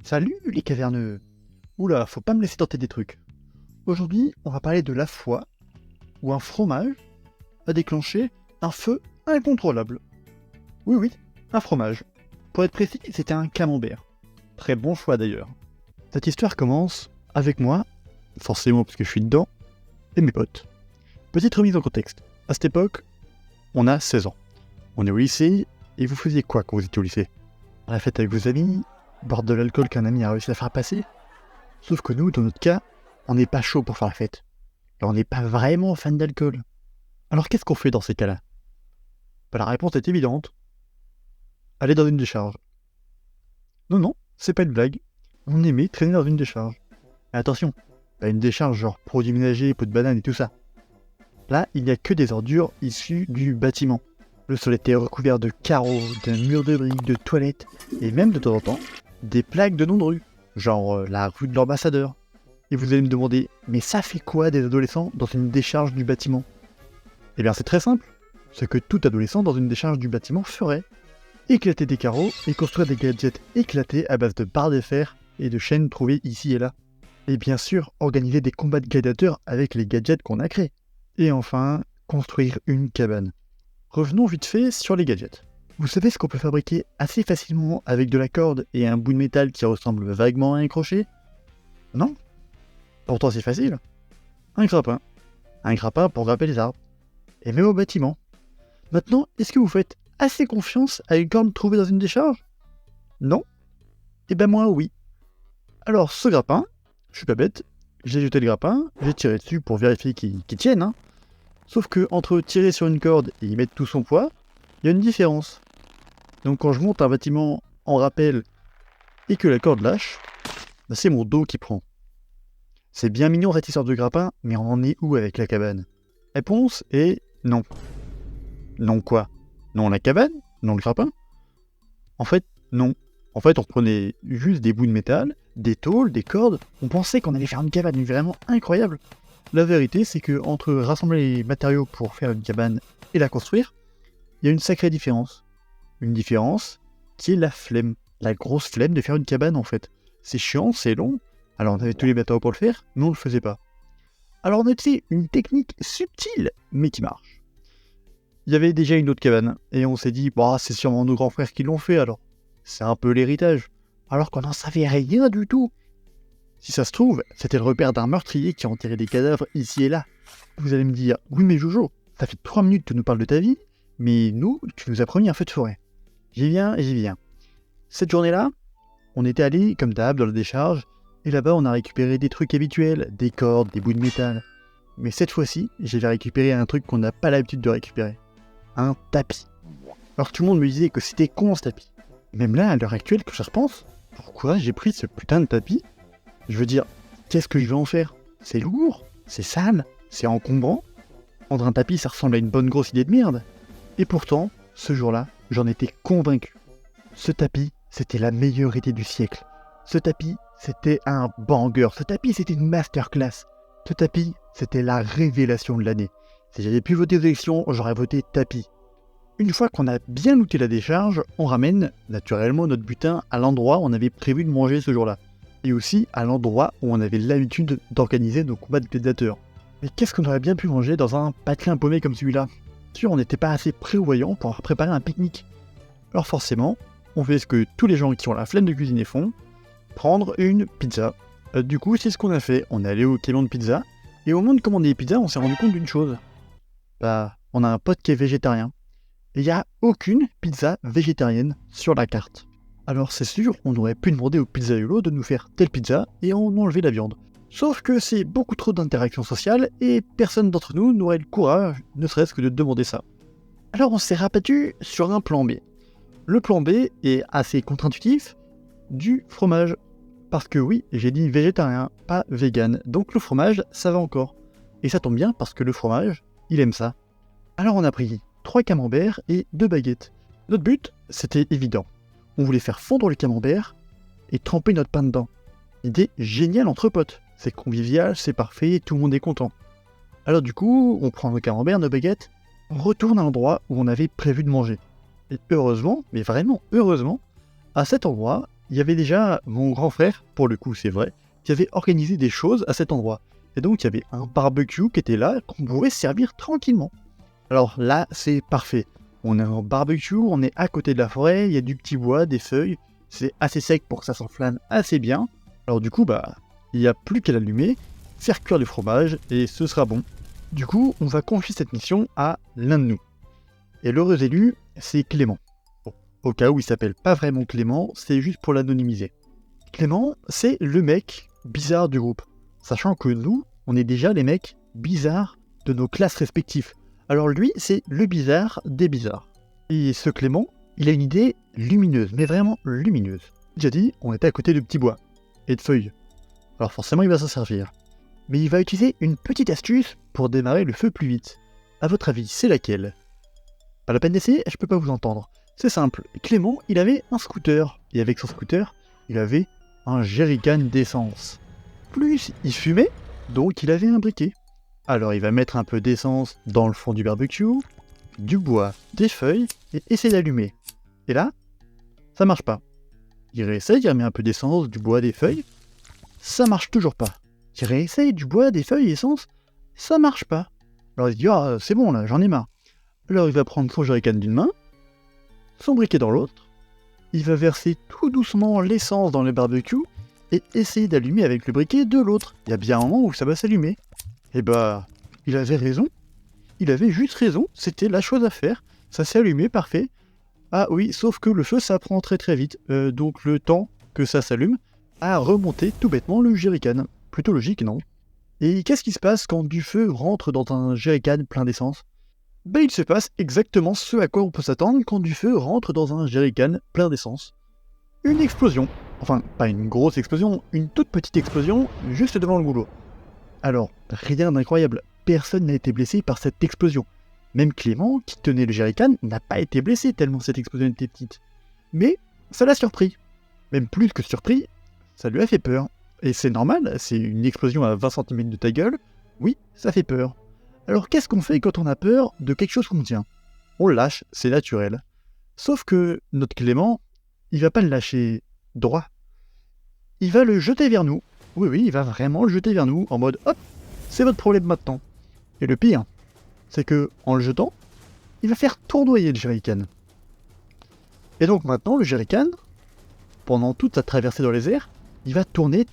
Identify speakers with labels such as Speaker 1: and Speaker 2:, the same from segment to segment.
Speaker 1: Salut les caverneux! Oula, faut pas me laisser tenter des trucs. Aujourd'hui, on va parler de la fois où un fromage a déclenché un feu incontrôlable. Oui, oui, un fromage. Pour être précis, c'était un camembert. Très bon choix d'ailleurs. Cette histoire commence avec moi, forcément parce que je suis dedans, et mes potes. Petite remise en contexte. À cette époque, on a 16 ans. On est au lycée, et vous faisiez quoi quand vous étiez au lycée? À la fête avec vos amis, boire de l'alcool qu'un ami a réussi à faire passer. Sauf que nous, dans notre cas, on n'est pas chaud pour faire la fête. Et on n'est pas vraiment fan d'alcool. Alors qu'est-ce qu'on fait dans ces cas-là? La réponse est évidente. Aller dans une décharge. Non, non, c'est pas une blague. On aimait traîner dans une décharge. Mais attention, pas une décharge genre produits ménagers, pots de banane et tout ça. Là, il n'y a que des ordures issues du bâtiment. Le sol était recouvert de carreaux, d'un mur de briques, de toilettes, et même de temps en temps, des plaques de noms de rue, genre la rue de l'ambassadeur. Et vous allez me demander, mais ça fait quoi des adolescents dans une décharge du bâtiment? Eh bien c'est très simple, ce que tout adolescent dans une décharge du bâtiment ferait. Éclater des carreaux et construire des gadgets éclatés à base de barres de fer et de chaînes trouvées ici et là. Et bien sûr, organiser des combats de gladiateurs avec les gadgets qu'on a créés. Et enfin, construire une cabane. Revenons vite fait sur les gadgets. Vous savez ce qu'on peut fabriquer assez facilement avec de la corde et un bout de métal qui ressemble vaguement à un crochet? Non? Pourtant c'est facile. Un grappin. Un grappin pour grimper les arbres. Et même au bâtiment. Maintenant, est-ce que vous faites assez confiance à une corde trouvée dans une décharge? Non? Eh ben moi oui. Alors ce grappin, je suis pas bête, j'ai jeté le grappin, j'ai tiré dessus pour vérifier qu'il tienne, hein. Sauf que entre tirer sur une corde et y mettre tout son poids, il y a une différence. Donc quand je monte un bâtiment en rappel et que la corde lâche, bah c'est mon dos qui prend. C'est bien mignon cette histoire de grappin, mais on en est où avec la cabane? Réponse est non. Non quoi? Non la cabane? Non le grappin? En fait, non. En fait, on prenait juste des bouts de métal, des tôles, des cordes, on pensait qu'on allait faire une cabane vraiment incroyable. La vérité, c'est que entre rassembler les matériaux pour faire une cabane et la construire, il y a une sacrée différence. Une différence qui est la flemme. La grosse flemme de faire une cabane en fait. C'est chiant, c'est long. Alors on avait tous les matériaux pour le faire, mais on le faisait pas. Alors on a utilisé une technique subtile, mais qui marche. Il y avait déjà une autre cabane, et on s'est dit, bah c'est sûrement nos grands frères qui l'ont fait alors. C'est un peu l'héritage. Alors qu'on n'en savait rien du tout. Si ça se trouve, c'était le repère d'un meurtrier qui enterrait des cadavres ici et là. Vous allez me dire, oui mais Jojo, ça fait 3 minutes que tu nous parles de ta vie, mais nous, tu nous as promis un feu de forêt. J'y viens et j'y viens. Cette journée-là, on était allé, comme d'hab, dans la décharge, et là-bas on a récupéré des trucs habituels, des cordes, des bouts de métal. Mais cette fois-ci, j'avais récupéré un truc qu'on n'a pas l'habitude de récupérer. Un tapis. Alors tout le monde me disait que c'était con ce tapis. Même là, à l'heure actuelle, que je repense, pourquoi j'ai pris ce putain de tapis? Je veux dire, qu'est-ce que je vais en faire? C'est lourd, c'est sale, c'est encombrant. Prendre un tapis, ça ressemble à une bonne grosse idée de merde. Et pourtant, ce jour-là, j'en étais convaincu. Ce tapis, c'était la meilleure idée du siècle. Ce tapis, c'était un banger. Ce tapis, c'était une masterclass. Ce tapis, c'était la révélation de l'année. Si j'avais pu voter aux élections, j'aurais voté tapis. Une fois qu'on a bien looté la décharge, on ramène naturellement notre butin à l'endroit où on avait prévu de manger ce jour-là. Et aussi à l'endroit où on avait l'habitude d'organiser nos combats de gladiateurs. Mais qu'est-ce qu'on aurait bien pu manger dans un patelin paumé comme celui-là? Sûr, on n'était pas assez prévoyant pour préparer un pique-nique. Alors forcément, on fait ce que tous les gens qui ont la flemme de cuisiner font, prendre une pizza. Du coup, c'est ce qu'on a fait. On est allé au camion de pizza, et au moment de commander les pizzas, on s'est rendu compte d'une chose. Bah, on a un pote qui est végétarien. Et il n'y a aucune pizza végétarienne sur la carte. Alors c'est sûr, on aurait pu demander au pizzaïolo de nous faire telle pizza et en enlever la viande. Sauf que c'est beaucoup trop d'interactions sociales et personne d'entre nous n'aurait le courage, ne serait-ce que de demander ça. Alors on s'est rabattu sur un plan B. Le plan B est assez contre-intuitif, du fromage. Parce que oui, j'ai dit végétarien, pas vegan, donc le fromage, ça va encore. Et ça tombe bien parce que le fromage, il aime ça. Alors on a pris 3 camemberts et 2 baguettes. Notre but, c'était évident. On voulait faire fondre le camembert et tremper notre pain dedans. Idée géniale entre potes. C'est convivial, c'est parfait, tout le monde est content. Alors du coup, on prend nos camemberts, nos baguettes, on retourne à l'endroit où on avait prévu de manger. Et heureusement, mais vraiment heureusement, à cet endroit, il y avait déjà mon grand frère, pour le coup c'est vrai, qui avait organisé des choses à cet endroit. Et donc il y avait un barbecue qui était là, qu'on pouvait se servir tranquillement. Alors là, c'est parfait. On est en barbecue, on est à côté de la forêt, il y a du petit bois, des feuilles, c'est assez sec pour que ça s'enflamme assez bien. Alors du coup, il n'y a plus qu'à l'allumer, faire cuire le fromage, et ce sera bon. Du coup, on va confier cette mission à l'un de nous. Et l'heureux élu, c'est Clément. Bon, au cas où il s'appelle pas vraiment Clément, c'est juste pour l'anonymiser. Clément, c'est le mec bizarre du groupe. Sachant que nous, on est déjà les mecs bizarres de nos classes respectives. Alors lui, c'est le bizarre des bizarres. Et ce Clément, il a une idée lumineuse, mais vraiment lumineuse. Déjà dit, on était à côté de petits bois et de feuilles. Alors forcément, il va s'en servir. Mais il va utiliser une petite astuce pour démarrer le feu plus vite. À votre avis, c'est laquelle? Pas la peine d'essayer, je peux pas vous entendre. C'est simple, Clément, il avait un scooter. Et avec son scooter, il avait un jerrycan d'essence. Plus il fumait, donc il avait un briquet. Alors il va mettre un peu d'essence dans le fond du barbecue, du bois, des feuilles, et essayer d'allumer. Et là, ça marche pas. Il réessaye, il remet un peu d'essence, du bois, des feuilles, ça marche toujours pas. Il réessaye du bois, des feuilles, essence, ça marche pas. Alors il se dit, ah c'est bon là, j'en ai marre. Alors il va prendre son jerrycan d'une main, son briquet dans l'autre, il va verser tout doucement l'essence dans le barbecue, et essayer d'allumer avec le briquet de l'autre. Il y a bien un moment où ça va s'allumer. Et il avait raison. Il avait juste raison, c'était la chose à faire. Ça s'est allumé, parfait. Ah oui, sauf que le feu, ça prend très très vite. Donc le temps que ça s'allume a remonté tout bêtement le jerrycan. Plutôt logique, non? Et qu'est-ce qui se passe quand du feu rentre dans un jerrycan plein d'essence? Il se passe exactement ce à quoi on peut s'attendre quand du feu rentre dans un jerrycan plein d'essence. Une explosion. Enfin, pas une grosse explosion, une toute petite explosion juste devant le goulot. Alors, rien d'incroyable, personne n'a été blessé par cette explosion. Même Clément, qui tenait le jerrycan, n'a pas été blessé tellement cette explosion était petite. Mais ça l'a surpris. Même plus que surpris, ça lui a fait peur. Et c'est normal, c'est une explosion à 20 cm de ta gueule, oui, ça fait peur. Alors qu'est-ce qu'on fait quand on a peur de quelque chose qu'on tient? On le lâche, c'est naturel. Sauf que notre Clément, il va pas le lâcher droit. Il va le jeter vers nous. Oui, il va vraiment le jeter vers nous, en mode hop, c'est votre problème maintenant. Et le pire, c'est que en le jetant, il va faire tournoyer le jerrycan. Et donc maintenant, le jerrycan, pendant toute sa traversée dans les airs, il va tourner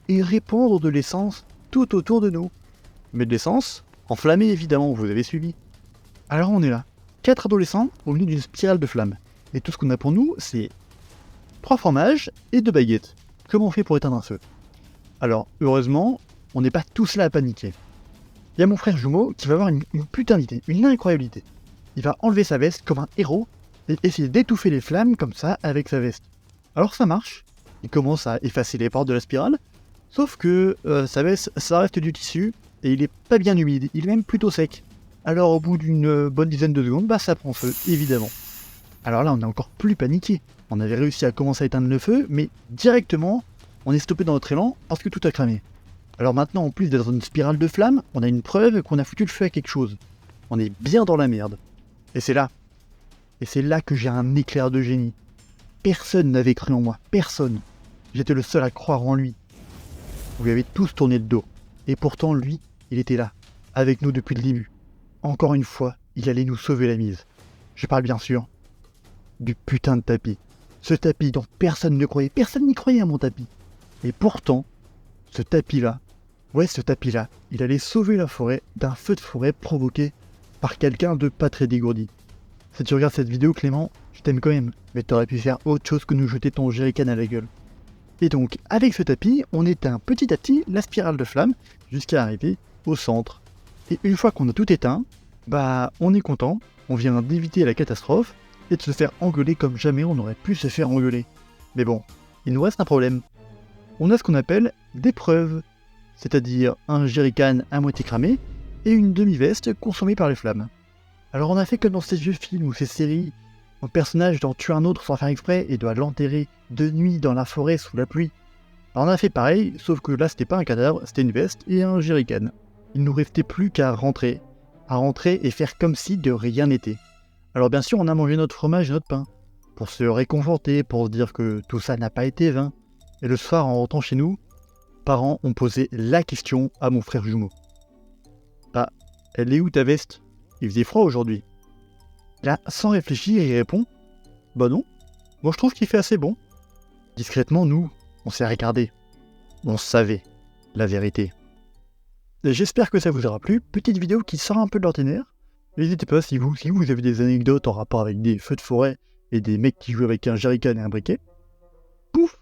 Speaker 1: et répandre de l'essence tout autour de nous. Mais de l'essence, enflammée évidemment, vous avez suivi. Alors on est là, 4 adolescents au milieu d'une spirale de flammes. Et tout ce qu'on a pour nous, c'est 3 fromages et 2 baguettes. Comment on fait pour éteindre un feu? Alors, heureusement, on n'est pas tous là à paniquer. Il y a mon frère jumeau qui va avoir une putain d'idée, une incroyable idée. Il va enlever sa veste comme un héros et essayer d'étouffer les flammes comme ça avec sa veste. Alors ça marche, il commence à effacer les portes de la spirale, sauf que sa veste, ça reste du tissu et il est pas bien humide, il est même plutôt sec. Alors au bout d'une bonne dizaine de secondes, ça prend feu, évidemment. Alors là, on est encore plus paniqué. On avait réussi à commencer à éteindre le feu, mais directement, on est stoppé dans notre élan parce que tout a cramé. Alors maintenant, en plus d'être dans une spirale de flammes, on a une preuve qu'on a foutu le feu à quelque chose. On est bien dans la merde. Et c'est là que j'ai un éclair de génie. Personne n'avait cru en moi, personne. J'étais le seul à croire en lui. Vous lui avez tous tourné le dos. Et pourtant, lui, il était là, avec nous depuis le début. Encore une fois, il allait nous sauver la mise. Je parle bien sûr du putain de tapis. Ce tapis dont personne ne croyait, personne n'y croyait à mon tapis. Et pourtant, ce tapis-là, il allait sauver la forêt d'un feu de forêt provoqué par quelqu'un de pas très dégourdi. Si tu regardes cette vidéo, Clément, je t'aime quand même, mais t'aurais pu faire autre chose que nous jeter ton jerrycan à la gueule. Et donc, avec ce tapis, on éteint petit à petit la spirale de flammes jusqu'à arriver au centre. Et une fois qu'on a tout éteint, on est content, on vient d'éviter la catastrophe et de se faire engueuler comme jamais on aurait pu se faire engueuler. Mais bon, il nous reste un problème. On a ce qu'on appelle des preuves, c'est-à-dire un jerrycan à moitié cramé et une demi-veste consommée par les flammes. Alors on a fait comme dans ces vieux films ou ces séries, un personnage doit tuer un autre sans faire exprès et doit l'enterrer de nuit dans la forêt sous la pluie. Alors on a fait pareil, sauf que là c'était pas un cadavre, c'était une veste et un jerrycan. Il nous restait plus qu'à rentrer et faire comme si de rien n'était. Alors bien sûr on a mangé notre fromage et notre pain. pour se réconforter, pour se dire que tout ça n'a pas été vain. Et le soir, en rentrant chez nous, parents ont posé la question à mon frère jumeau. Bah, elle est où ta veste? Il faisait froid aujourd'hui. Là, sans réfléchir, il répond, bah non, moi je trouve qu'il fait assez bon. Discrètement, nous, on s'est regardé. On savait la vérité. Et j'espère que ça vous aura plu. Petite vidéo qui sort un peu de l'ordinaire. N'hésitez pas si vous avez des anecdotes en rapport avec des feux de forêt et des mecs qui jouent avec un jerrycan et un briquet. Pouf!